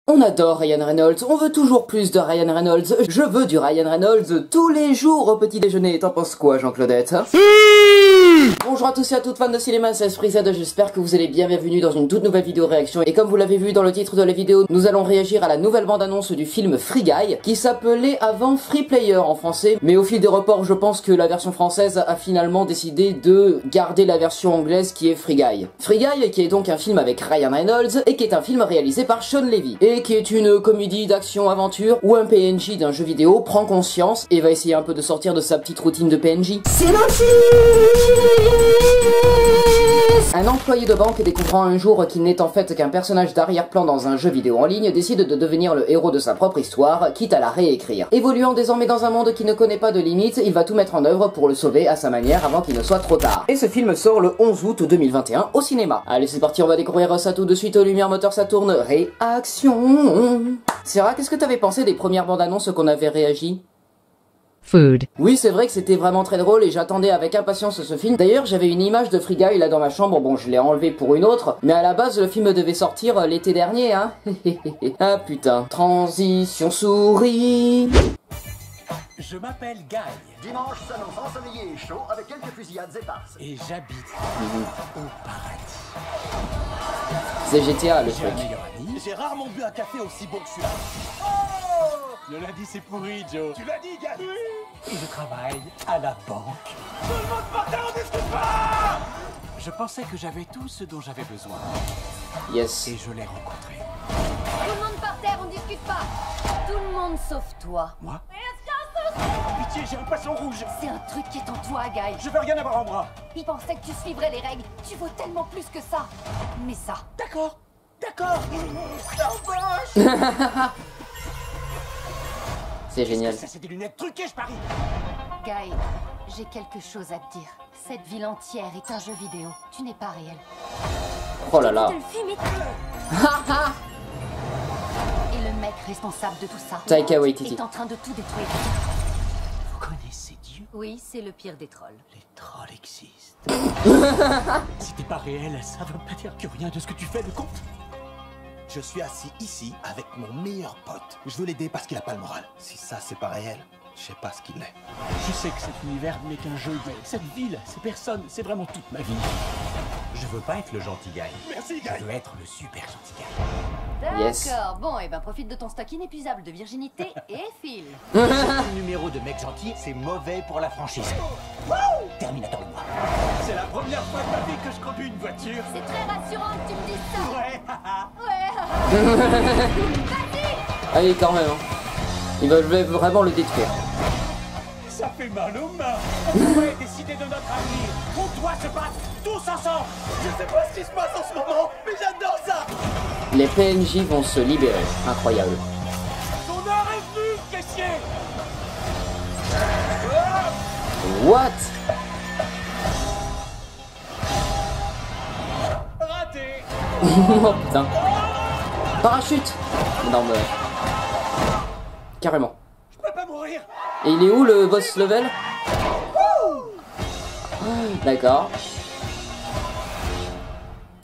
On adore Ryan Reynolds, on veut toujours plus de Ryan Reynolds, je veux du Ryan Reynolds tous les jours au petit déjeuner. T'en penses quoi, Jean-Claudette? Bonjour à tous et à toutes fans de cinéma, c'est Esprit Z, j'espère que vous allez bien, bienvenue dans une toute nouvelle vidéo réaction. Et comme vous l'avez vu dans le titre de la vidéo, nous allons réagir à la nouvelle bande-annonce du film Free Guy, qui s'appelait avant Free Player en français. Mais au fil des reports, je pense que la version française a finalement décidé de garder la version anglaise qui est Free Guy. Free Guy, qui est donc un film avec Ryan Reynolds, et qui est un film réalisé par Sean Levy. Et qui est une comédie d'action-aventure où un PNJ d'un jeu vidéo prend conscience et va essayer un peu de sortir de sa petite routine de PNJ. C'est un employé de banque découvrant un jour qu'il n'est en fait qu'un personnage d'arrière-plan dans un jeu vidéo en ligne décide de devenir le héros de sa propre histoire, quitte à la réécrire. Évoluant désormais dans un monde qui ne connaît pas de limites, il va tout mettre en œuvre pour le sauver à sa manière avant qu'il ne soit trop tard. Et ce film sort le 11 août 2021 au cinéma. Allez, c'est parti, on va découvrir ça tout de suite. Lumière, moteur, ça tourne. Réaction. Sarah, qu'est-ce que t'avais pensé des premières bandes annonces qu'on avait réagi? Food. Oui, c'est vrai que c'était vraiment très drôle et j'attendais avec impatience ce film. D'ailleurs, j'avais une image de Free Guy là dans ma chambre, bon je l'ai enlevée pour une autre, mais à la base le film devait sortir l'été dernier, hein. Ah putain. Transition souris. Je m'appelle Guy. Dimanche s'annonce ensoleillé et chaud avec quelques fusillades éparses. Et j'habite au paradis. C'est GTA le J'ai un truc. meilleur ami. J'ai rarement bu un café aussi bon que celui-là. Oh, le lundi c'est pourri, Joe. Tu l'as dit, Guy. Oui. Et je travaille à la banque. Tout le monde par terre, on discute pas. Je pensais que j'avais tout ce dont j'avais besoin. Yes. Et je l'ai rencontré. Tout le monde par terre, on discute pas. Tout le monde sauf toi. Moi? Pitié, j'ai un poisson rouge. C'est un truc qui est en toi, Guy. Je veux rien avoir en moi. Il pensait que tu suivrais les règles. Tu vaux tellement plus que ça. Mais ça. D'accord. D'accord. Ça C'est génial. Ça, c'est des lunettes truquées, je parie. Guy, j'ai quelque chose à te dire. Cette ville entière est un jeu vidéo. Tu n'es pas réel. Oh là là. Le film est... Et le mec responsable de tout ça Taika Waititi. est en train de tout détruire. Vous connaissez Dieu? Oui, c'est le pire des trolls. Les trolls existent. Si t'es pas réel, ça veut pas dire que rien de ce que tu fais ne compte. Je suis assis ici avec mon meilleur pote. Je veux l'aider parce qu'il a pas le moral. Si ça c'est pas réel, je sais pas ce qu'il est. Je sais que cet univers n'est qu'un jeu, mais cette ville, ces personnes, c'est vraiment toute ma vie. Je veux pas être le gentil gars. Merci Guy. Je veux être le super gentil gars. D'accord. Yes. Bon, et ben profite de ton stock inépuisable de virginité et file. Le numéro de mec gentil, c'est mauvais pour la franchise. Terminator le moi. C'est la première fois de ma vie que je conduis une voiture. C'est très rassurant que tu me dises ça. Ouais, haha. Ouais. Vas-y. Allez, quand même. Hein. Ils veulent vraiment le détruire. Ça fait mal aux mains. On pourrait décider de notre avenir. On doit se battre tous ensemble. Je sais pas ce qui se passe en ce moment, mais j'adore ça. Les PNJ vont se libérer. Incroyable. Ton heure est venue, caissier. What? Raté. Oh putain. Parachute. Non mais... Carrément. Je peux pas mourir. Et il est où le boss level? D'accord.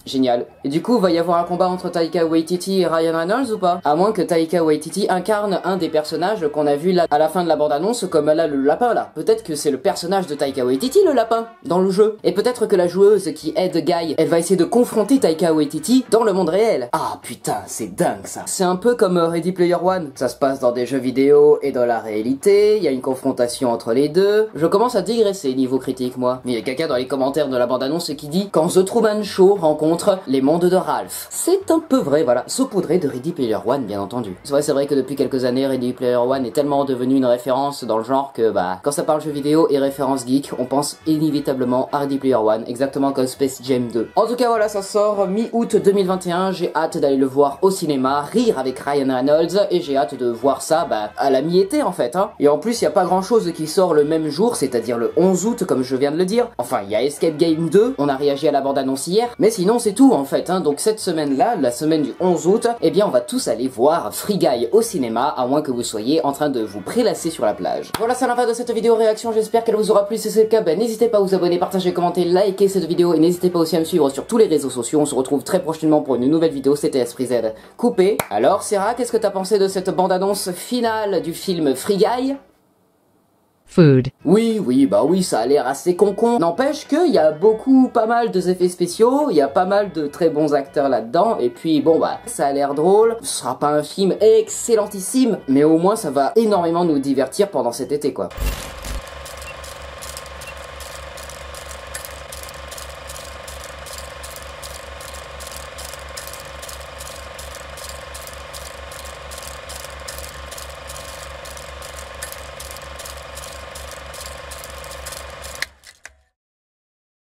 Génial. Et du coup, va y avoir un combat entre Taika Waititi et Ryan Reynolds ou pas? À moins que Taika Waititi incarne un des personnages qu'on a vu là à la fin de la bande-annonce, comme là le lapin là. Peut-être que c'est le personnage de Taika Waititi le lapin dans le jeu. Et peut-être que la joueuse qui aide Guy, elle va essayer de confronter Taika Waititi dans le monde réel. Ah putain, c'est dingue ça. C'est un peu comme Ready Player One. Ça se passe dans des jeux vidéo et dans la réalité. Il y a une confrontation entre les deux. Je commence à digresser niveau critique moi. Mais il y a quelqu'un dans les commentaires de la bande-annonce qui dit quand The Truman Show rencontre les mondes de Ralph. C'est un peu vrai, voilà, saupoudré de Ready Player One, bien entendu. C'est vrai que depuis quelques années, Ready Player One est tellement devenu une référence dans le genre que, bah, quand ça parle jeux vidéo et référence geek, on pense inévitablement à Ready Player One, exactement comme Space Jam 2. En tout cas, voilà, ça sort mi-août 2021, j'ai hâte d'aller le voir au cinéma, rire avec Ryan Reynolds, et j'ai hâte de voir ça, bah, à la mi-été, en fait, hein. Et en plus, il y a pas grand-chose qui sort le même jour, c'est-à-dire le 11 août, comme je viens de le dire. Enfin, il y a Escape Game 2, on a réagi à la bande-annonce hier, mais sinon, c'est tout en fait, hein. Donc cette semaine-là, la semaine du 11 août, eh bien on va tous aller voir Free Guy au cinéma, à moins que vous soyez en train de vous prélasser sur la plage. Voilà, c'est la fin de cette vidéo réaction, j'espère qu'elle vous aura plu. Si c'est le cas, ben, n'hésitez pas à vous abonner, partager, commenter, liker cette vidéo et n'hésitez pas aussi à me suivre sur tous les réseaux sociaux. On se retrouve très prochainement pour une nouvelle vidéo. C'était Esprit Z coupé. Alors Sarah, qu'est-ce que t'as pensé de cette bande-annonce finale du film Free Guy? Food. Oui, bah oui, ça a l'air assez con-con. N'empêche qu'il y a pas mal d'effets spéciaux, il y a pas mal de très bons acteurs là-dedans, et puis bon bah, ça a l'air drôle. Ce sera pas un film excellentissime, mais au moins ça va énormément nous divertir pendant cet été quoi.